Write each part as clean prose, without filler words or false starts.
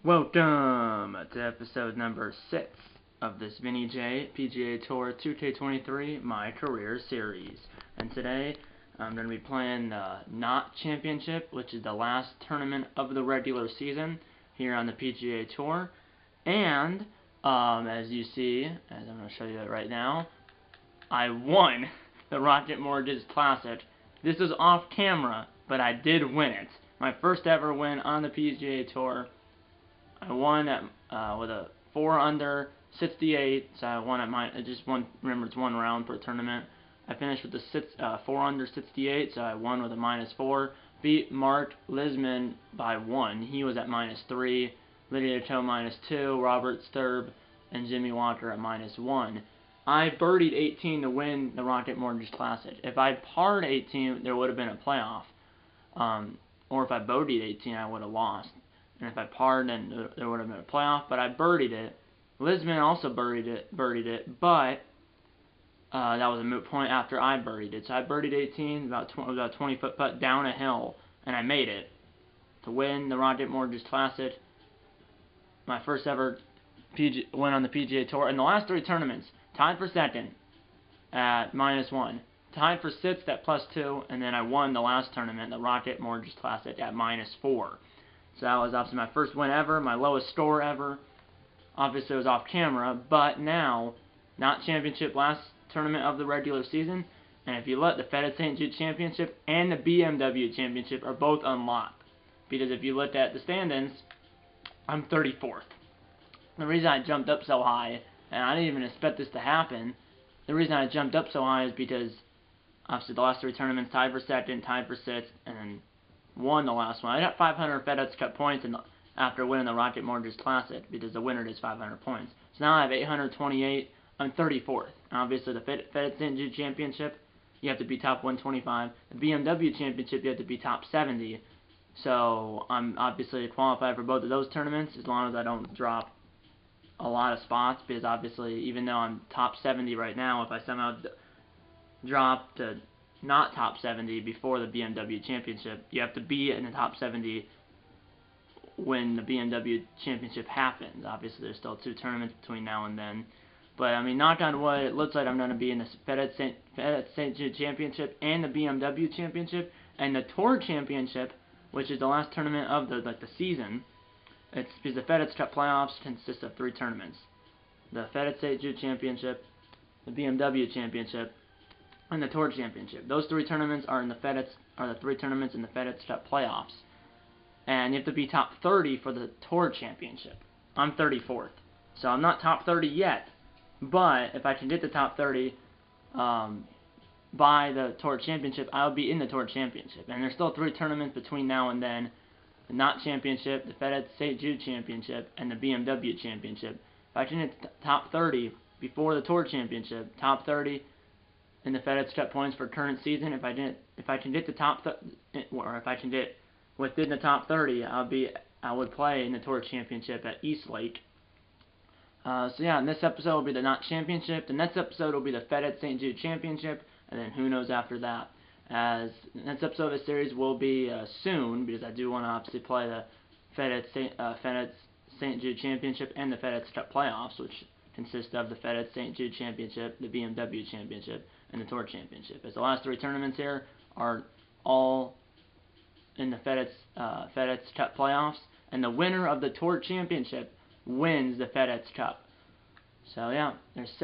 Welcome to episode number 6 of this Vinny J PGA Tour 2K23 My Career Series. And today I'm going to be playing the KNOTT Championship, which is the last tournament of the regular season here on the PGA Tour. And as you see, as I'm going to show you right now, I won the Rocket Mortgage Classic. This is off camera, but I did win it. My first ever win on the PGA Tour. I won at with a 4 under 68, so I won at remember it's one round per tournament. I finished with the 4 under 68, so I won with a -4. Beat Mark Lisman by 1. He was at -3. Lydia Cho -2. Robert Sturb and Jimmy Walker at -1. I birdied 18 to win the Rocket Mortgage Classic. If I parred 18, there would have been a playoff. Or if I bogeyed 18, I would have lost. And if I parred, then there would have been a playoff. But I birdied it. Lisman also birdied it, but that was a moot point after I birdied it. So I birdied 18, about 20-foot putt down a hill, and I made it to win the Rocket Mortgage Classic. My first ever win on the PGA Tour. In the last 3 tournaments, tied for second at -1. Tied for 6th at +2, and then I won the last tournament, the Rocket Mortgage Classic, at -4. So that was obviously my first win ever, my lowest score ever. Obviously it was off camera, but now, KNOTT Championship, last tournament of the regular season, and if you look, the FedEx St. Jude Championship and the BMW Championship are both unlocked. Because if you looked at the standings, I'm 34th. The reason I jumped up so high, and I didn't even expect this to happen, the reason I jumped up so high is because obviously the last 3 tournaments, tied for 2nd, tied for 6th, and then won the last one. I got 500 FedEx Cup points after winning the Rocket Mortgage Classic, because the winner is 500 points. So now I have 828. I'm 34th. Obviously, the FedEx St. Jude Championship, you have to be top 125. The BMW Championship, you have to be top 70. So I'm obviously qualified for both of those tournaments, as long as I don't drop a lot of spots, because obviously, even though I'm top 70 right now, if I somehow drop to not top 70 before the BMW Championship, you have to be in the top 70 when the BMW Championship happens. Obviously, there's still 2 tournaments between now and then. But, I mean, knock on wood, it looks like I'm going to be in the FedEx St. Jude Championship and the BMW Championship and the Tour Championship, which is the last tournament of the season. It's because the FedEx Cup playoffs consist of 3 tournaments: the FedEx St. Jude Championship, the BMW Championship, and the Tour Championship. Those 3 tournaments are the 3 tournaments in the FedEx Cup playoffs. And you have to be top 30 for the Tour Championship. I'm 34th. So I'm not top 30 yet. But if I can get the top 30 by the Tour Championship, I'll be in the Tour Championship. And there's still 3 tournaments between now and then: the KNOTT Championship, the FedEx St. Jude Championship, and the BMW Championship. If I can hit the top 30 before the Tour Championship, top 30 in the FedEx Cup points for current season, if I can get the top or if I can get within the top 30, I would play in the Tour Championship at Eastlake. So yeah, and this episode will be the KNOTT Championship. The next episode will be the FedEx St. Jude Championship, and then who knows after that. As the next episode of the series will be soon, because I do want to obviously play the FedEx St. Jude Championship and the FedEx Cup playoffs, which consist of the FedEx St. Jude Championship, the BMW Championship, and the Tour Championship. As the last 3 tournaments here are all in the FedEx Cup playoffs, and the winner of the Tour Championship wins the FedEx Cup. So yeah, there's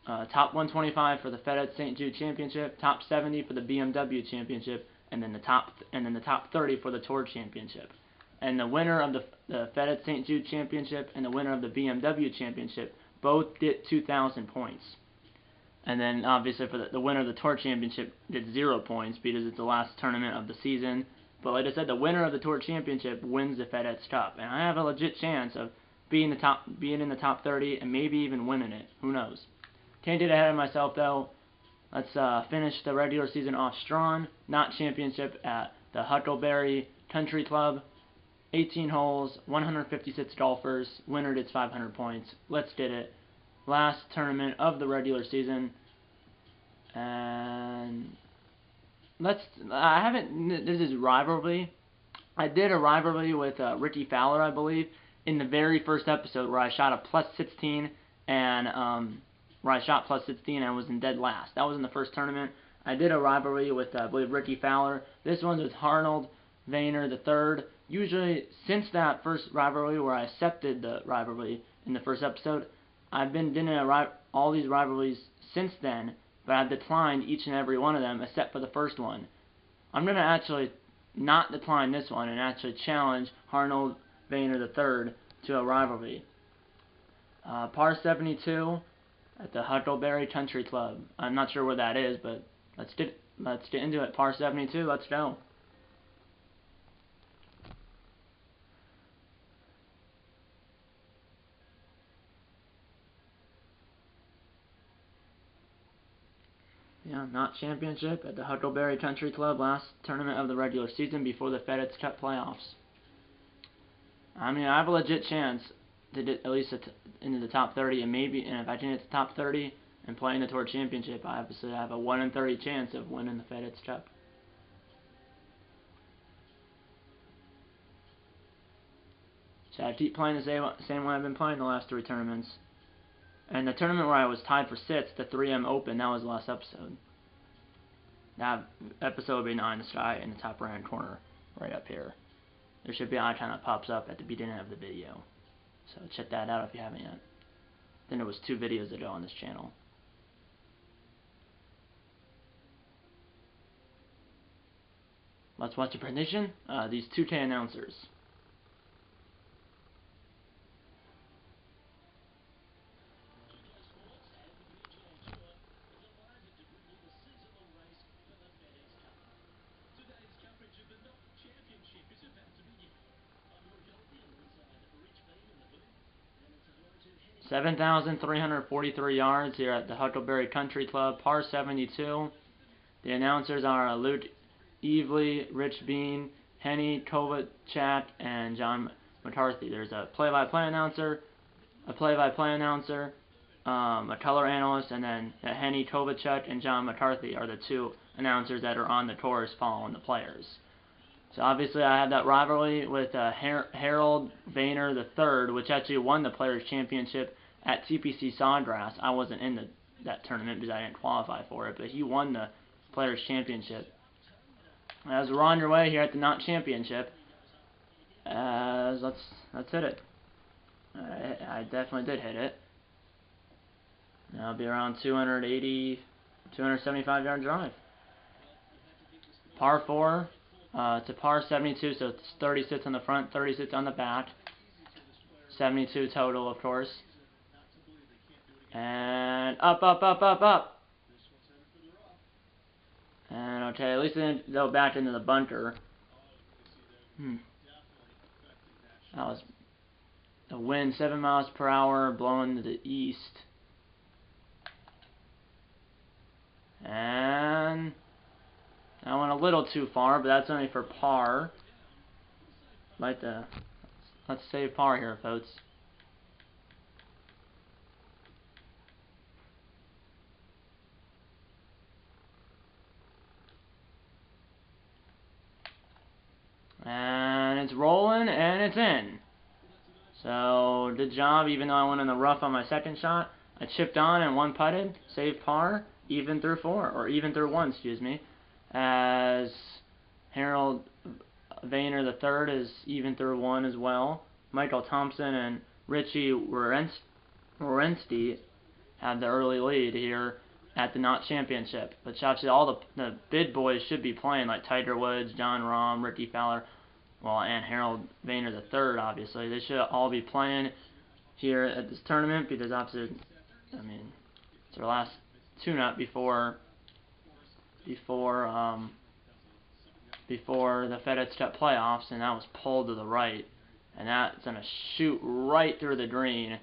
top 125 for the FedEx St. Jude Championship, top 70 for the BMW Championship, and then the top 30 for the Tour Championship. And the winner of the FedEx St. Jude Championship and the winner of the BMW Championship both get 2,000 points. And then obviously for the winner of the Tour Championship gets 0 points because it's the last tournament of the season. But like I said, the winner of the Tour Championship wins the FedEx Cup, and I have a legit chance of being in the top 30 and maybe even winning it. Who knows? Can't get ahead of myself though. Let's finish the regular season off strong. KNOTT Championship at the Huckleberry Country Club. 18 holes, 156 golfers. Winner gets 500 points. Let's get it. Last tournament of the regular season. And this is rivalry. I did a rivalry with Ricky Fowler, I believe, in the very first episode where I shot a plus 16 and where I shot plus 16 and was in dead last. That was in the first tournament. I did a rivalry with I believe Ricky Fowler. This one's with Arnold Vayner III. Usually, since that first rivalry where I accepted the rivalry in the first episode, I've been doing all these rivalries since then, but I've declined each and every one of them except for the first one. I'm going to actually not decline this one and actually challenge Arnold Vayner III to a rivalry. Par 72 at the Huckleberry Country Club. I'm not sure where that is, but let's get into it. Par 72, let's go. Yeah, KNOTT Championship at the Huckleberry Country Club, last tournament of the regular season before the FedEx Cup playoffs. I mean, I have a legit chance to get at least into the top 30, and if I can hit the top 30 and play in the Tour Championship, I obviously have a 1 in 30 chance of winning the FedEx Cup. So I keep playing the same way I've been playing the last 3 tournaments. And the tournament where I was tied for 6th, the 3M Open, that was the last episode. That episode will be 9 in the sky in the top right hand corner, right up here. There should be an icon that pops up at the beginning of the video. So check that out if you haven't yet. Then there was 2 videos ago on this channel. Let's watch the prediction. These 2K announcers. $7,343 yards here at the Huckleberry Country Club, par 72. The announcers are Luke Evely, Rich Bean, Henny Kovacic, and John McCarthy. There's a play-by-play announcer, a color analyst, and then Henny Kovacic and John McCarthy are the 2 announcers that are on the course following the players. So obviously I had that rivalry with Harold Vayner III, which actually won the Players' Championship at TPC Sawgrass. I wasn't in that tournament because I didn't qualify for it, but he won the Players' Championship. As we're on your way here at the KNOTT Championship, let's hit it. I definitely did hit it. That'll be around 275 yard drive. Par 4. To par 72, so it's 36 on the front, 36 on the back. 72 total, of course. And up. And okay, at least it didn't go back into the bunker. That was the wind, 7 miles per hour, blowing to the east. And I went a little too far, but that's only for par. Let's save par here, folks. And it's rolling, and it's in. So, good job, even though I went in the rough on my second shot. I chipped on and 1-putted, saved par, even through 1, excuse me. As Harold Vayner III is even through 1 as well. Michael Thompson and Richie Werenski have the early lead here at the KNOTT Championship. But obviously all the big boys should be playing, like Tiger Woods, Jon Rahm, Ricky Fowler, and Harold Vayner III, obviously. They should all be playing here at this tournament because obviously, I mean, it's their last tune-up before the FedEx Cup playoffs, and that was pulled to the right, and that's going to shoot right through the green,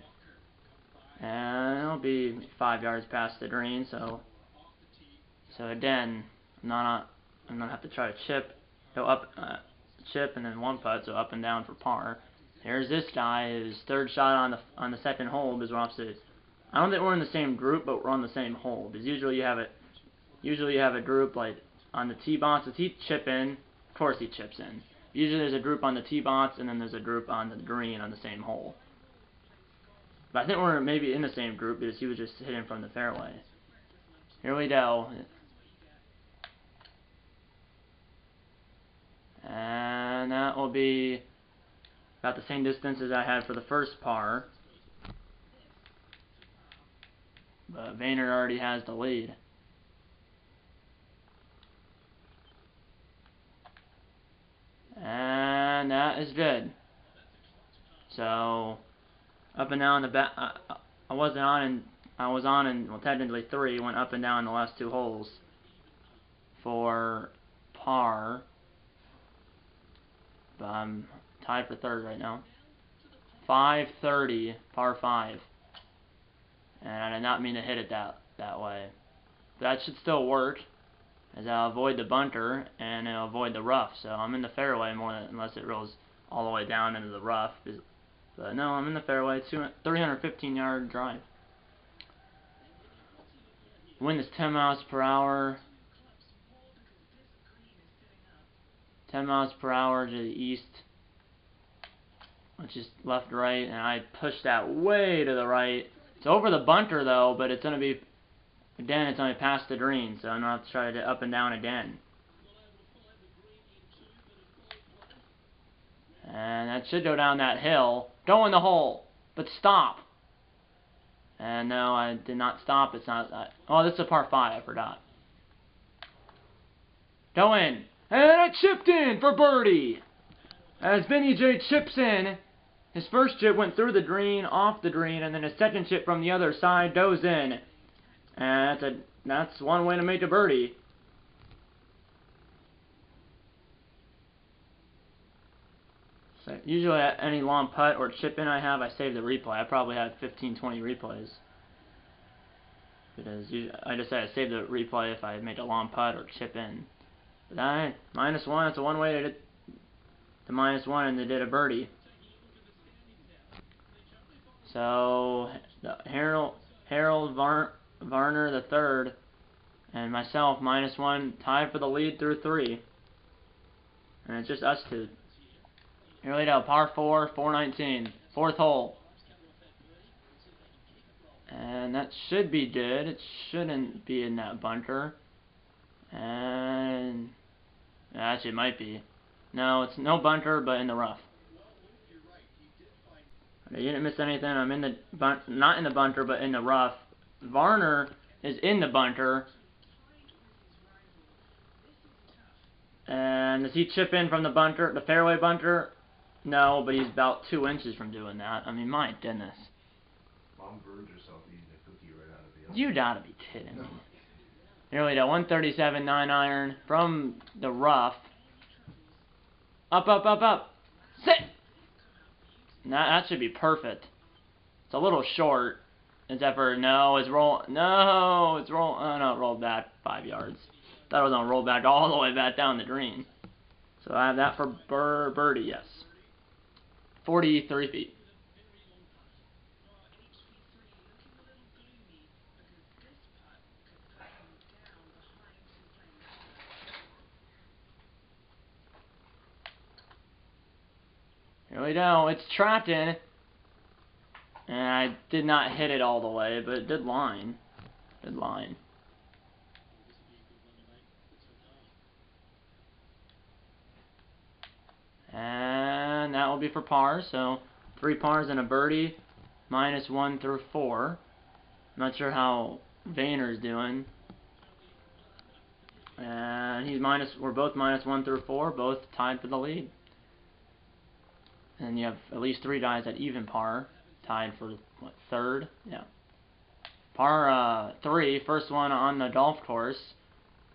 and it'll be 5 yards past the green. So again, I'm gonna have to try to go up, chip, and then 1-putt, so up and down for par. Here's this guy, his 3rd shot on the second hole, because we're opposite. I don't think we're in the same group, but we're on the same hole, because usually you have a group like on the tee box. Does he chip in? Of course he chips in. Usually there's a group on the tee box and then there's a group on the green on the same hole. But I think we're maybe in the same group because he was just hitting from the fairway. Here we go. And that will be about the same distance as I had for the first par. But Vayner already has the lead. And that is good. So up and down the back. I was on in well, technically 3. Went up and down the last 2 holes for par. But I'm tied for 3rd right now. 530, par 5. And I did not mean to hit it that way. But that should still work, as I'll avoid the bunker and I'll avoid the rough. So I'm in the fairway more than, unless it rolls all the way down into the rough. But no, I'm in the fairway. 315-yard drive. Wind is 10 miles per hour. 10 miles per hour to the east, which is left to right, and I pushed that way to the right. It's over the bunker though, but it's going to be, again, it's only past the green, so I'm going to have to try to get up and down again. And that should go down that hill. Go in the hole, but stop. And no, I did not stop. It's not. Oh, this is a par 5. I forgot. Go in. And I chipped in for birdie. As Vinny J chips in, his first chip went through the green, off the green, and then his second chip from the other side goes in. And that's one way to make a birdie. So usually at any long putt or chip in I have, I save the replay. I probably have 15, 20 replays. Because I just say I save the replay if I make a long putt or chip in. But -1, it's a one way to get to -1 and they did a birdie. So Harold Varner the third and myself -1 tied for the lead through 3. And it's just us two. Here we go, par 4, 419, 4th hole. And that should be good. It shouldn't be in that bunker. And actually it might be. No, it's no bunker, but in the rough. You didn't miss anything. I'm in the not in the bunker, but in the rough. Varner is in the bunker. And does he chip in from the bunker, the fairway bunker? No, but he's about 2 inches from doing that. I mean, my goodness. Mom brewed herself eating a cookie right out of the oven. You gotta be kidding me. Here we go, 137 9-iron from the rough. Up, up, up, up. Sit! That should be perfect. It's a little short. Except for, no, it's roll. No, it's roll. Oh, no, it rolled back 5 yards. Thought it was going to roll back all the way back down the green. So I have that for birdie, yes. 43 feet. Here we go. It's trapped in. And I did not hit it all the way, but it did line. Good line. And that will be for par. So 3 pars and a birdie. -1 through 4. I'm not sure how Vayner's doing. And we're both -1 through 4, both tied for the lead. And you have at least 3 guys at even par, tied for what, 3rd? Yeah. Par 3, first one on the golf course,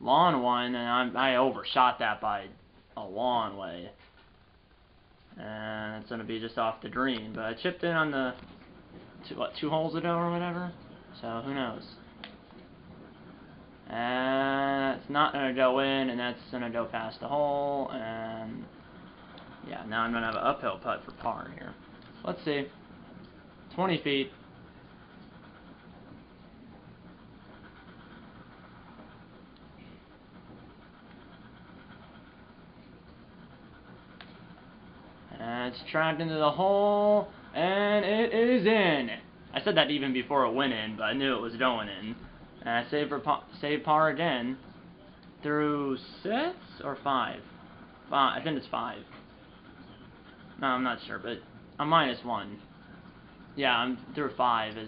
lawn one, and I overshot that by a long way. And it's gonna be just off the green, but I chipped in on the 2 holes ago or whatever. So who knows? And it's not gonna go in, and that's gonna go past the hole, and yeah, now I'm going to have an uphill putt for par here. Let's see. 20 feet. And it's trapped into the hole, and it is in. I said that even before it went in, but I knew it was going in. And I save par again through 6 or 5? 5. I think it's 5. No, I'm not sure, but I'm -1. Yeah, I'm through 5.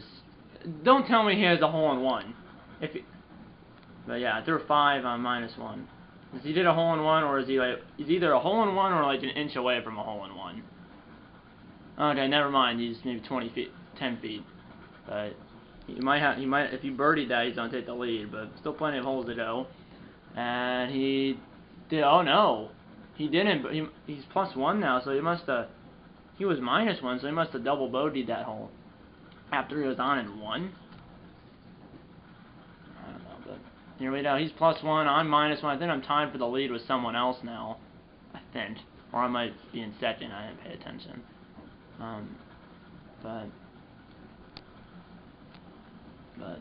Don't tell me he has a hole-in-one. But yeah, through 5, I'm -1. Is he did a hole-in-one, or is he like, he's either a hole-in-one or like an inch away from a hole-in-one. Okay, never mind. He's maybe 20 feet, 10 feet. But he might, if he birdied that, he's gonna take the lead. But still plenty of holes to go. And he did. Oh no, he didn't. But he's +1 now, so he must have. He was -1, so he must have double bogeyed that hole after he was on and won. I don't know, but here we go. He's +1. I'm -1. I think I'm tied for the lead with someone else now. I think, or I might be in second. I didn't pay attention. But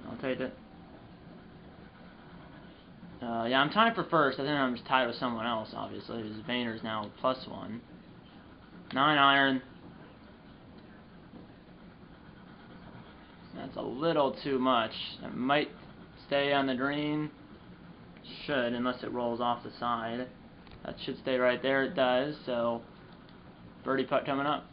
I'll take it. Yeah, I'm tied for first. I think I'm just tied with someone else, obviously. Because Vayner's now +1. 9-iron. That's a little too much. It might stay on the green. Should, unless it rolls off the side. That should stay right there. It does. So, birdie putt coming up.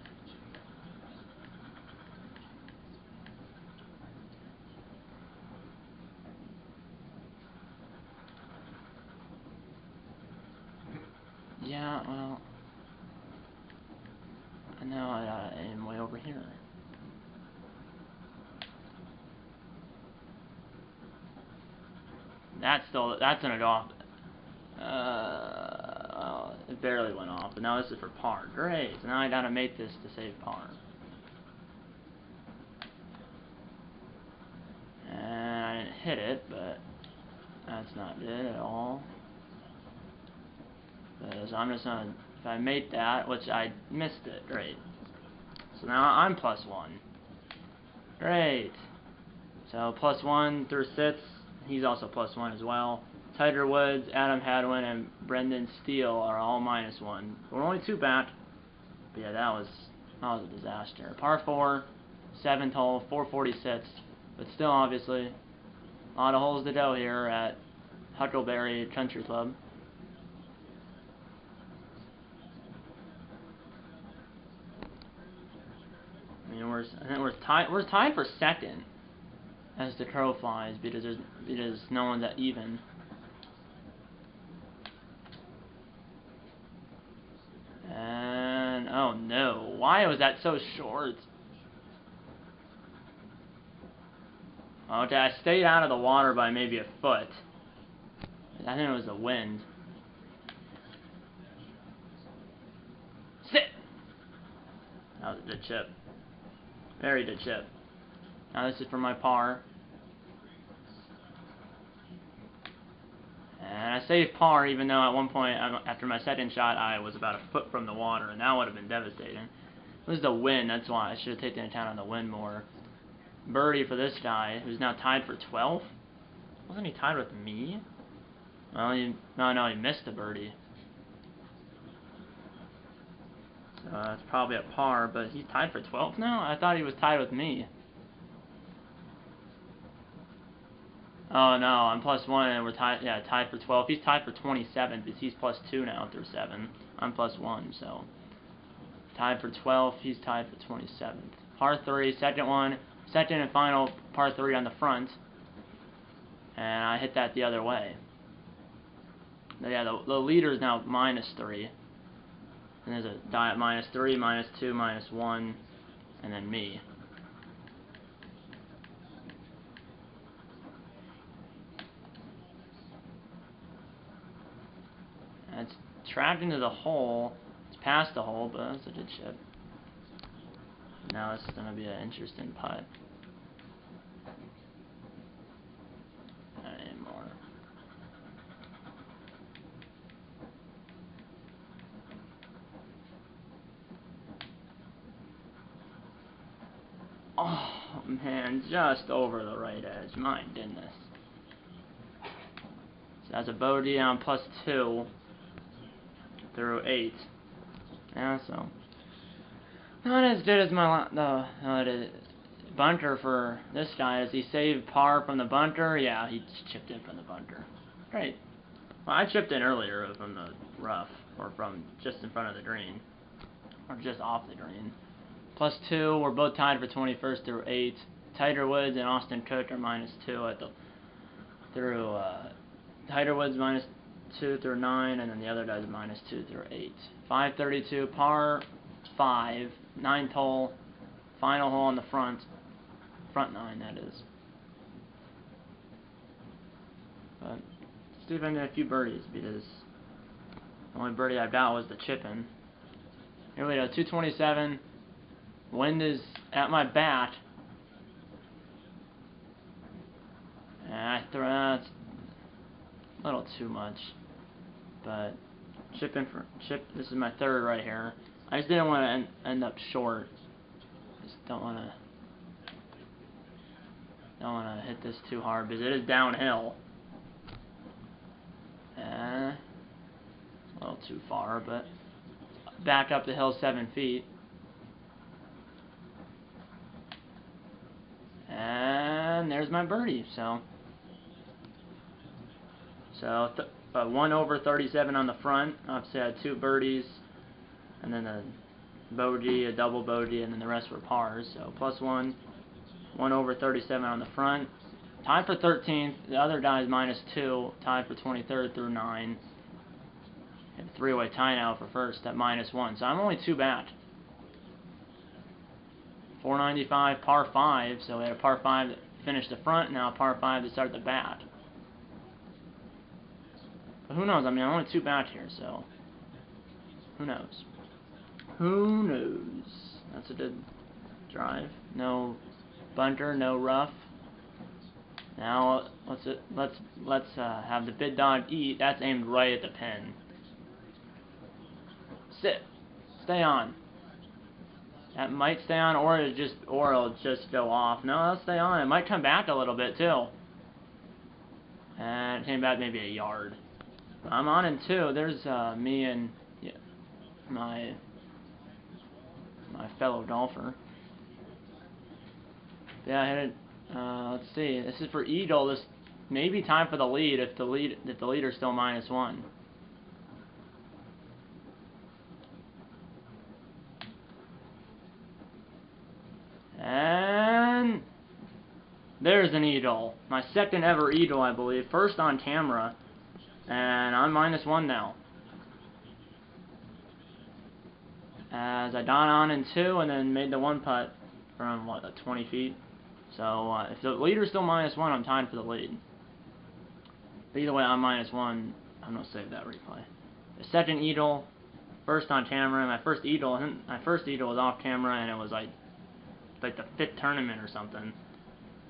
Yeah, well, I know I gotta aim way over here. That's gonna go off. Well, it barely went off, but now this is for par. Great, so now I gotta make this to save par. And I didn't hit it, but that's not good at all. So I'm just gonna, if I make that, which I missed it, great. So now I'm +1. Great. So +1 through 6. He's also +1 as well. Tiger Woods, Adam Hadwin, and Brendan Steele are all -1. We're only 2 back. But yeah, that was a disaster. Par 4, 7th hole, 446. But still, obviously, a lot of holes to go here at Huckleberry Country Club. I mean, I think we're tied for second as the crow flies because no one's at even. And oh no, why was that so short? Okay, I stayed out of the water by maybe a foot. I think it was the wind. Sit! That was a good chip. Very good chip. Now this is for my par. And I saved par even though at one point after my second shot I was about a foot from the water, and that would have been devastating. It was the wind, that's why I should have taken into account on the wind more. Birdie for this guy, who's now tied for 12th. Wasn't he tied with me? Well, no, he missed the birdie. So that's probably a par, but he's tied for 12th now? I thought he was tied with me. Oh no, I'm +1 and we're tied. Yeah, tied for 12th. He's tied for 27th because he's +2 now through 7. I'm +1, so tied for 12th. He's tied for 27th. Par 3, second and final par 3 on the front, and I hit that the other way. But yeah, the leader is now -3, and there's a die at -3, -2, -1, and then me. And it's trapped into the hole. It's past the hole, but that's a good chip. Now this is going to be an interesting putt. Not anymore. Oh man, just over the right edge. My goodness. So that's a bogey on +2 through 8. Yeah, so Not as good as the bunter for this guy. Does he save par from the bunter? Yeah, he chipped in from the bunter. Great. Well, I chipped in earlier from the rough, or from just in front of the green, or just off the green. +2, we're both tied for 21st through 8. Tiger Woods and Austin Cook are -2 at the Tiger Woods -2 through 9, and then the other guy's -2 through 8. 532, par 5, 9th hole, final hole on the front 9 that is. But let's see if I can get a few birdies, because the only birdie I got was the chipping. Here we go, 227. Wind is at my bat. And I throw that's a little too much. But chip. This is my third right here. I just didn't want to end up short. Just don't want to hit this too hard because it is downhill. A little too far, but back up the hill 7 feet. And there's my birdie. So 1 over 37 on the front. Obviously I had 2 birdies, and then a bogey, a double bogey, and then the rest were pars. So +1, 1 over 37 on the front. Tied for 13th. The other guy's -2. Tied for 23rd through 9. And a 3-way tie now for first at -1. So I'm only 2 back. 495, par 5. So we had a par 5 that finished the front, now a par 5 to start the back. But who knows? I mean, I'm only 2 back here, so who knows? Who knows? That's a good drive. No bunter, no rough. Now let's have the big dog eat. That's aimed right at the pin. Sit. Stay on. That might stay on, or it'll just go off. No, it'll stay on. It might come back a little bit too. And it came back maybe a yard. I'm on in 2. There's me and my fellow golfer. Yeah, I hit it. Let's see. This is for eagle. This may be time for the lead if the leader's still -1. And there's an eagle. My second ever eagle, I believe. First on camera. And I'm -1 now. As I got on in 2 and then made the 1 putt from 20 feet. So if the leader's still -1, I'm tied for the lead. But either way, I'm -1. I'm gonna save that replay. The second eagle, first on camera. My first eagle was off camera, and it was like the 5th tournament or something.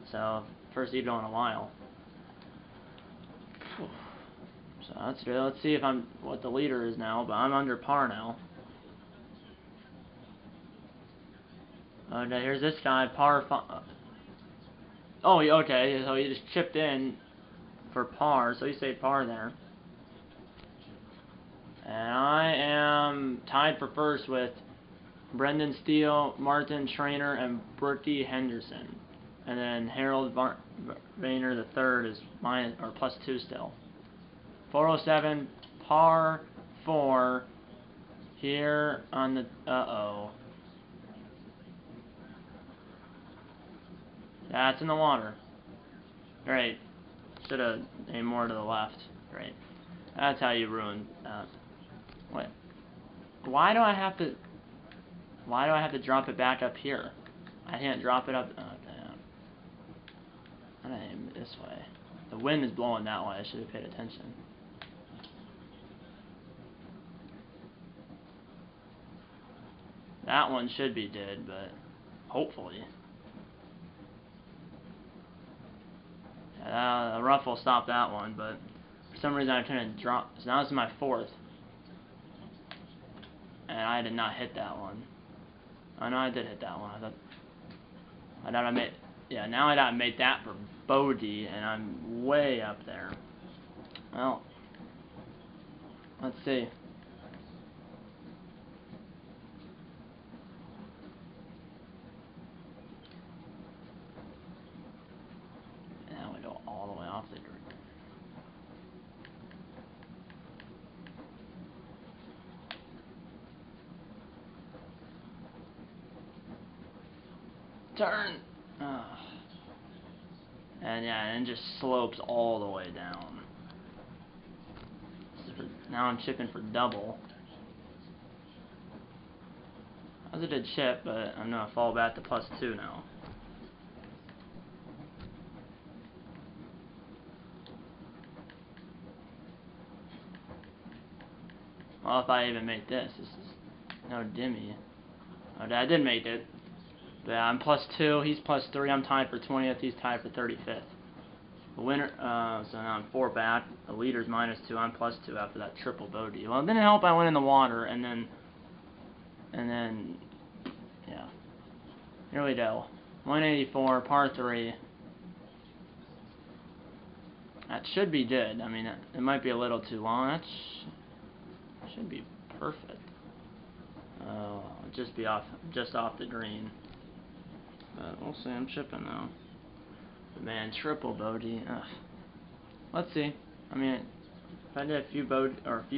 So first eagle in a while. So that's good. Let's see if what the leader is now, but I'm under par now. Okay, here's this guy, par 5. Oh, okay, so he just chipped in for par, so he stayed par there. And I am tied for first with Brendan Steele, Martin Trainer, and Brookie Henderson. And then Harold Vayner the third is +2 still. 407, par 4 here on the That's in the water. Great. Should have aimed more to the left. Great. That's how you ruin wait. Why do I have to drop it back up here? I can't drop it up. Okay. I'm gonna aim this way. The wind is blowing that way. I should have paid attention. That one should be dead, but hopefully. The rough will stop that one, but for some reason I couldn't drop. So now this is my 4th. And I did not hit that one. Oh no, I did hit that one. I thought I made, yeah, now I gotta make that for bogey, and I'm way up there. Well, let's see. Turn. And yeah, and it just slopes all the way down. Now I'm chipping for double. That was a good chip, but I'm gonna fall back to +2 now. Well, if I even make this is no dimmy. Oh, I did make it. But yeah, I'm +2, he's +3, I'm tied for 20th, he's tied for 35th. The winner, so now I'm 4 back, the leader's -2, I'm +2 after that triple bogey. Well, it didn't help I went in the water, and then, yeah. Here we go. 184, par 3. That should be good. I mean, it might be a little too long. That should be perfect. Oh, just be just off the green. But we'll see. I'm chipping now. But man, triple bogey. Ugh. Let's see. I mean, if I did a few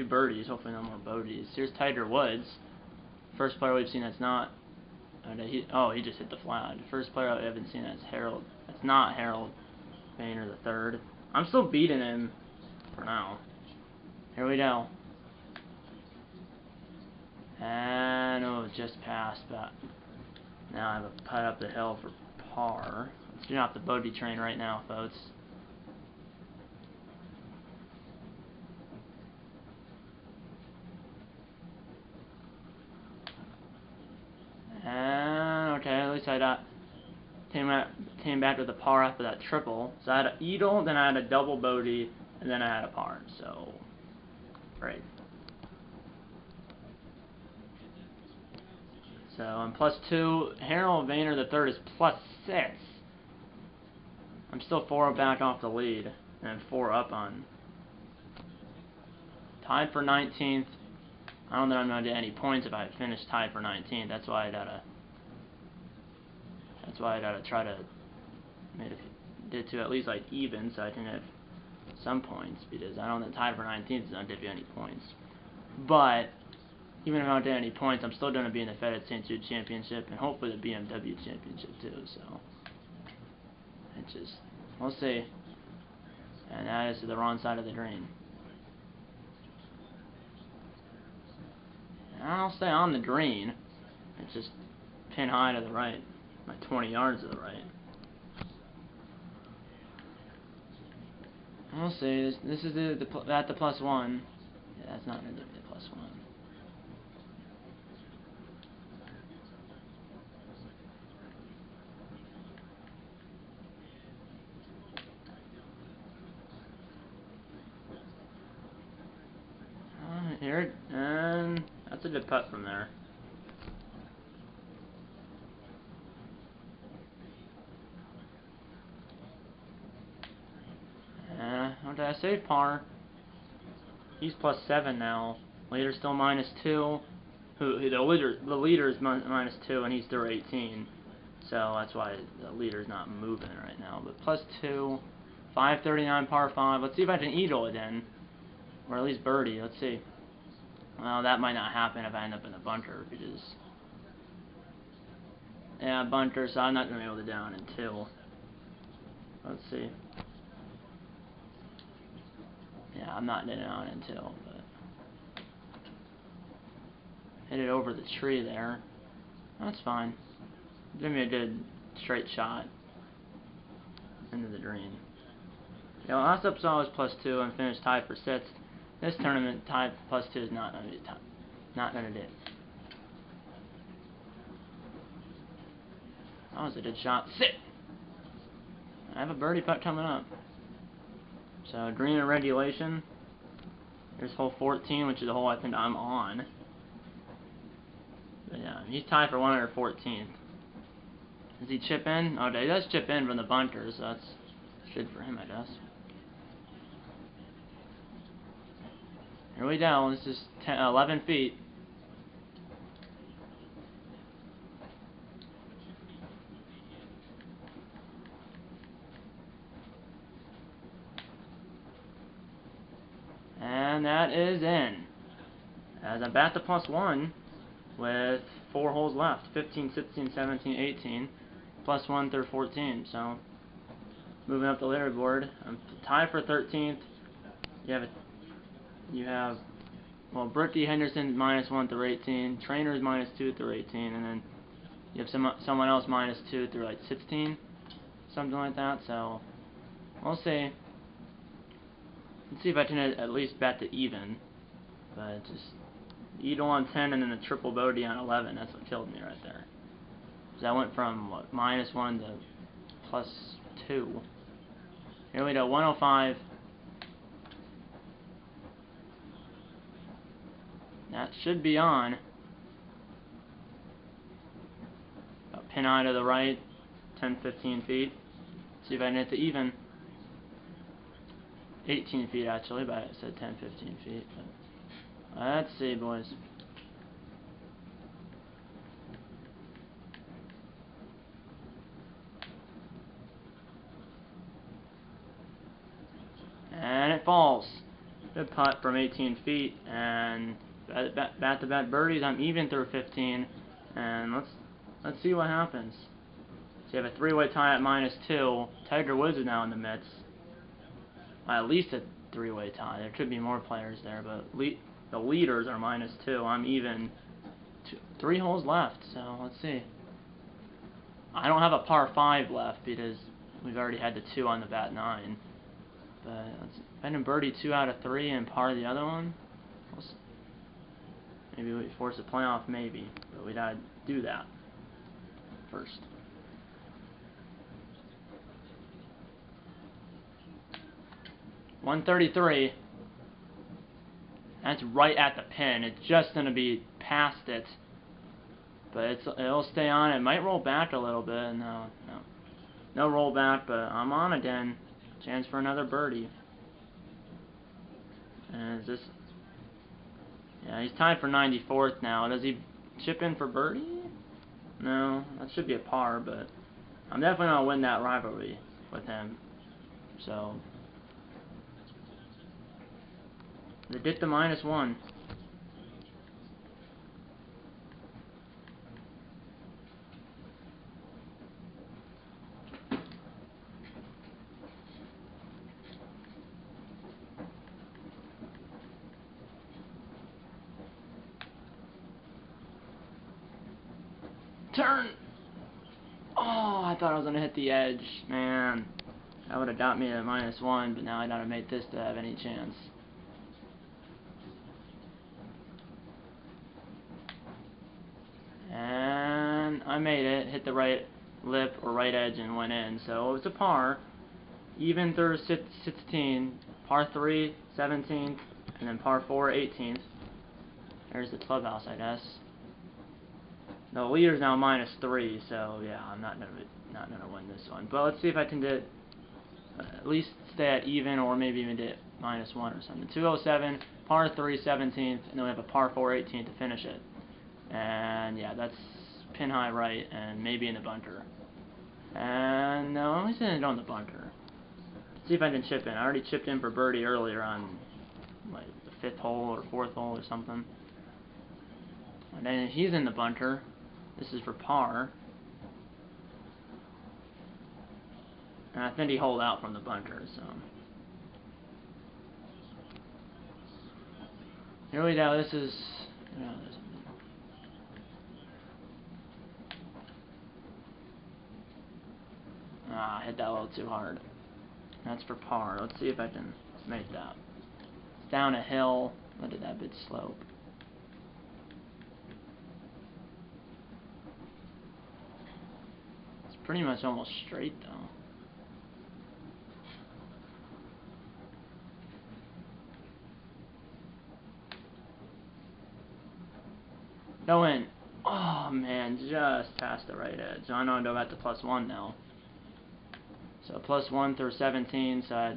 birdies, hopefully no more bogeys. Here's Tiger Woods, first player we've seen that's not. He just hit the flag. First player I haven't seen that's Harold. That's not Harold Boehner the third. I'm still beating him for now. Here we go. And just passed, but now I have a putt up the hill for par. Let's get off the bogey train right now, folks. And okay, at least I came back with a par after that triple. So I had an eagle, then I had a double bogey, and then I had a par. So great. So I'm +2. Harold Boehner the third is +6. I'm still 4 back off the lead, and 4 up on. Tied for 19th. I don't think I'm gonna get any points if I finish tied for 19th. That's why I gotta try to get to at least like even, so I can have some points, because I don't think tied for 19th is gonna give you any points. But even if I don't get any points, I'm still gonna be in the FedEx St. Jude Championship and hopefully the BMW Championship too. So we'll see. And that is to the wrong side of the green. I'll stay on the green. It's just pin high to the right, like 20 yards to the right. We'll see. This is the +1. Yeah, that's not going to be the +1. Here, and that's a good putt from there. Okay, I saved par. He's +7 now. Leader's still -2. The leader is -2, and he's through 18. So that's why the leader's not moving right now. But +2, 539 par 5. Let's see if I can eagle it in, or at least birdie. Let's see. Well, that might not happen if I end up in a bunker, because yeah, bunker. So I'm not gonna be able to down in 2. Let's see. Yeah, I'm not getting on in 2, but hit it over the tree there. That's fine. Give me a good straight shot into the green. Yeah, last episode I was +2 and finished tied for 6th. This tournament, tied +2 is not going to be not going to do. That was a good shot. Sit! I have a birdie putt coming up. So, green in regulation. Here's hole 14, which is the hole I think I'm on. But yeah, he's tied for 114th. Does he chip in? Oh, he does chip in from the bunker, so that's good for him, I guess. Here we go. This is 11 feet. And that is in. As I'm back to +1 with 4 holes left. 15, 16, 17, 18. +1 through 14. So moving up the leaderboard, I'm tied for 13th. You have well, Brittany Henderson -1 through 18, Trainer's -2 through 18, and then you have someone else -2 through like 16, something like that. So we'll see. Let's see if I can at least bet to even. But just eagle on 10 and then a triple bogey on 11. That's what killed me right there. So I went from what, -1 to +2. Here we go, 105. That should be on. A pin eye to the right, 10-15 feet. See if I can hit the even. 18 feet actually, but I said 10-15 feet. But let's see, boys. And it falls. Good putt from 18 feet, and back-to-back birdies. I'm even through 15, and let's see what happens. So you have a three-way tie at -2. Tiger Woods is now in the midst. Well, at least a three-way tie. There could be more players there, but the leaders are -2. I'm even. 3 holes left, so let's see. I don't have a par 5 left because we've already had the 2 on the bat 9. But if I can birdie 2 out of 3 and par the other one, maybe we force a playoff, maybe. But we gotta do that first. .133. That's right at the pin. It's just gonna be past it, but it'll stay on. It might roll back a little bit. No roll back. But I'm on again. Chance for another birdie. And is this? Yeah, he's tied for 94th now. Does he chip in for birdie? No, that should be a par. But I'm definitely gonna win that rivalry with him. So. They get the -1. Turn! Oh, I thought I was going to hit the edge. Man, that would have got me at -1, but now I got to make this to have any chance. And I made it, hit the right lip or right edge and went in. So it was a par. Even through 16, par 3, 17th, and then par 4, 18th. There's the clubhouse, I guess. The leader's now -3, so yeah, I'm not gonna win this one. But let's see if I can get at least stay at even, or maybe even get -1 or something. 207, par 3, 17th, and then we have a par 4, 18th to finish it. And yeah, that's pin high right, and maybe in the bunker. And no, I'm only saying it on the bunker. Let's see if I can chip in. I already chipped in for birdie earlier on like the 5th hole or 4th hole or something. And then he's in the bunker. This is for par. And I think he holed out from the bunker, so. Here we go, this is. I hit that a little too hard. That's for par. Let's see if I can make that. It's down a hill. Look at that big slope. It's pretty much almost straight though. Go in. Oh man, just past the right edge. I know I go back to +1 now. So +1 through 17, so I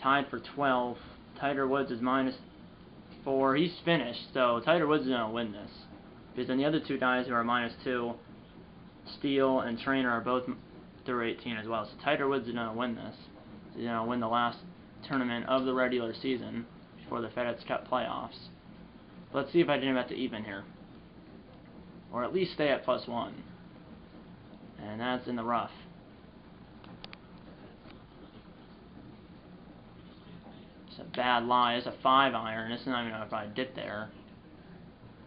tied for 12. Tiger Woods is -4. He's finished, so Tiger Woods is going to win this. Because then the other two guys who are -2, Steele and Trainer, are both through 18 as well. So Tiger Woods is going to win this. He's going to win the last tournament of the regular season before the FedEx Cup playoffs. Let's see if I can get to even here. Or at least stay at +1. and that's in the rough. It's a bad lie. It's a 5-iron. It's not even if I did there.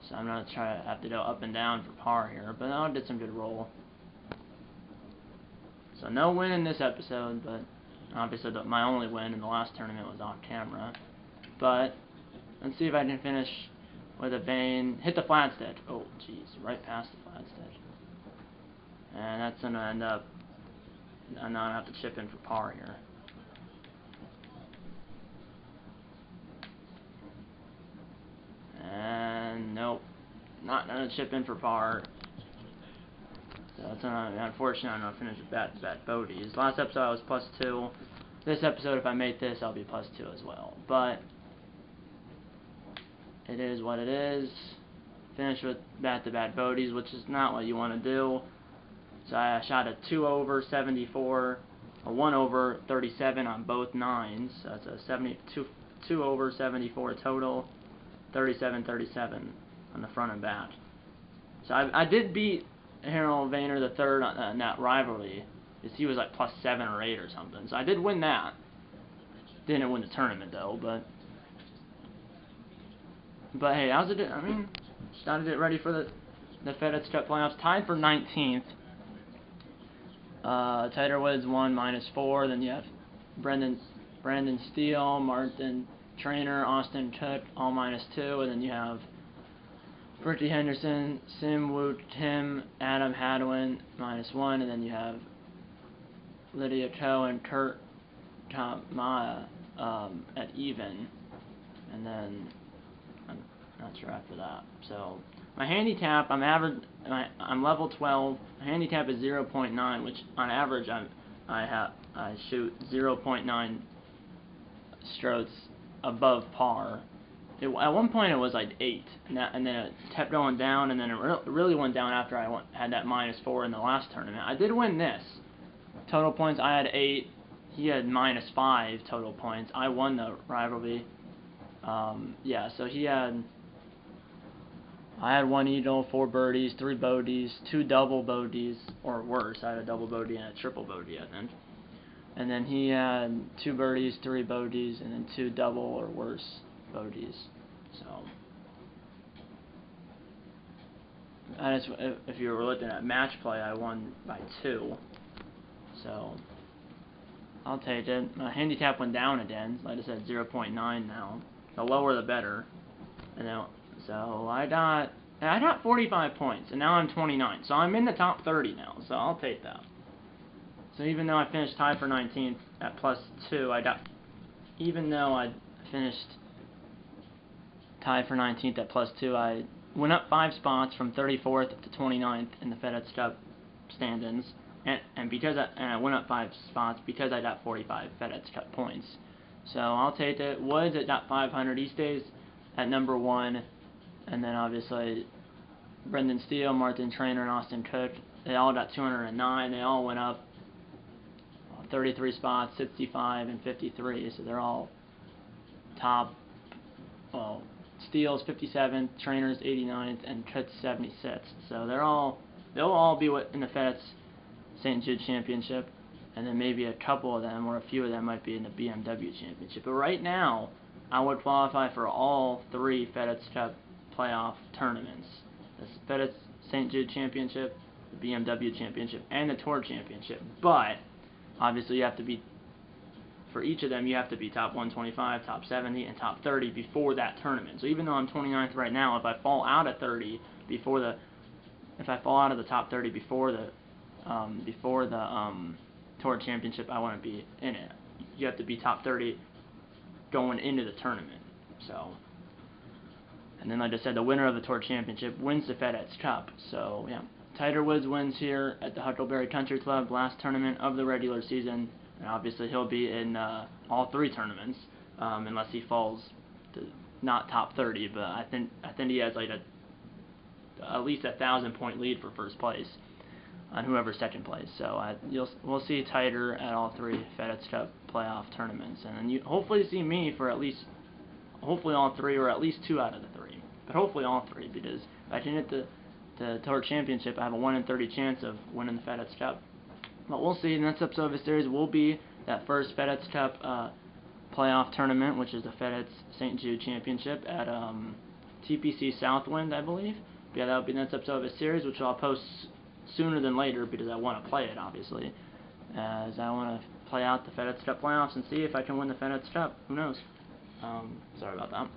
So I'm gonna try to have to go up and down for par here, but I did some good roll. So no win in this episode, but obviously my only win in the last tournament was off camera. But let's see if I can finish with a vein. Hit the flatstead. Oh, jeez, right past the flatstead. And that's gonna end up. I'm not gonna have to chip in for par here. And nope, not gonna chip in for par. So it's unfortunate. I'm gonna finish with back-to-back bogeys. Last episode I was +2. This episode, if I make this, I'll be +2 as well. But it is what it is. Finish with back-to-back bogeys, which is not what you want to do. So I shot a 2 over 74, a 1 over 37 on both 9s. So that's a 2 over 74 total, 37-37 on the front and back. So I did beat Harold Vayner III on that rivalry, because he was like +7 or 8 or something. So I did win that. Didn't win the tournament though, but hey, how's it? I mean, started it ready for the FedEx Cup playoffs. Tied for 19th. Tiger Woods won -4. Then you have Brandon Steele, Martin Trainer, Austin Cook all -2, and then you have Ricky Henderson, Sim Woo Kim, Adam Hadwin -1, and then you have Lydia Ko and Kurt Kamaya at even, and then I'm not sure after that. So my handicap, I'm level 12. My handicap is 0.9, which on average I shoot 0.9 strokes above par. At one point it was like 8, and then it kept going down, and then it really went down after I had that -4 in the last tournament. I did win this. Total points, I had 8. He had -5 total points. I won the rivalry. Yeah, so I had 1 eagle, 4 birdies, 3 bogeys, 2 double bogeys, or worse. I had a double bogey and a triple bogey, I think. And then he had 2 birdies, 3 bogeys, and then 2 double or worse bogeys. So, if you were looking at match play, I won by 2. So, I'll take it. My handicap went down again. Like I said, 0.9 now. The lower the better. And then, so I got 45 points, and now I'm 29. So I'm in the top 30 now. So I'll take that. So even though I finished tied for 19th at +2, even though I finished tied for 19th at +2, I went up 5 spots from 34th to 29th in the FedEx Cup standings, and I went up 5 spots because I got 45 FedEx Cup points. So I'll take it. Woods at .500. He stays at number 1, and then obviously Brendan Steele, Martin Trainer, and Austin Cook. They all got 209. They all went up 33 spots, 65 and 53. So they're all top. Well, Steele's 57, Trainer's 89th, and Cook's 76th. So they'll all be in the FedEx St. Jude Championship, and then maybe a couple of them or a few of them might be in the BMW Championship. But right now, I would qualify for all 3 FedEx Cup playoff tournaments: the FedEx St. Jude Championship, the BMW Championship, and the Tour Championship. But obviously, for each of them, you have to be top 125, top 70, and top 30 before that tournament. So even though I'm 29th right now, if I fall out of 30 if I fall out of the top 30 before the Tour Championship, I wouldn't be in it. You have to be top 30 going into the tournament. So, and then like I said, the winner of the Tour Championship wins the FedEx Cup. So yeah, Tiger Woods wins here at the Huckleberry Country Club, last tournament of the regular season, and obviously he'll be in all 3 tournaments, unless he falls to not top 30. But I think he has like at least 1,000-point lead for first place on whoever's second place. So we'll see Tiger at all 3 FedEx Cup playoff tournaments, and then you hopefully see me for hopefully all 3 or at least 2 out of the 3. But hopefully all 3, because if I can hit the Tour Championship, I have a 1 in 30 chance of winning the FedEx Cup. But we'll see. The next episode of the series will be that first FedEx Cup playoff tournament, which is the FedEx St. Jude Championship at TPC Southwind, I believe. But yeah, that will be the next episode of the series, which I'll post sooner than later because I want to play it, obviously. As I want to play out the FedEx Cup playoffs and see if I can win the FedEx Cup. Who knows? Sorry about that.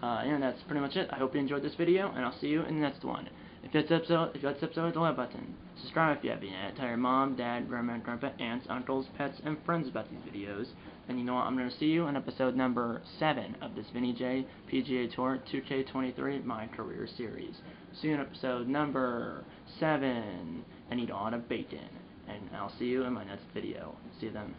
And that's pretty much it. I hope you enjoyed this video, and I'll see you in the next one. If you like this episode, hit the like button. Subscribe if you haven't yet. Tell your mom, dad, grandma, grandpa, aunts, uncles, pets, and friends about these videos. And you know what? I'm going to see you in episode number 7 of this Vinny J PGA Tour 2K23 My Career Series. See you in episode number 7. And eat a lot of bacon. And I'll see you in my next video. See you then.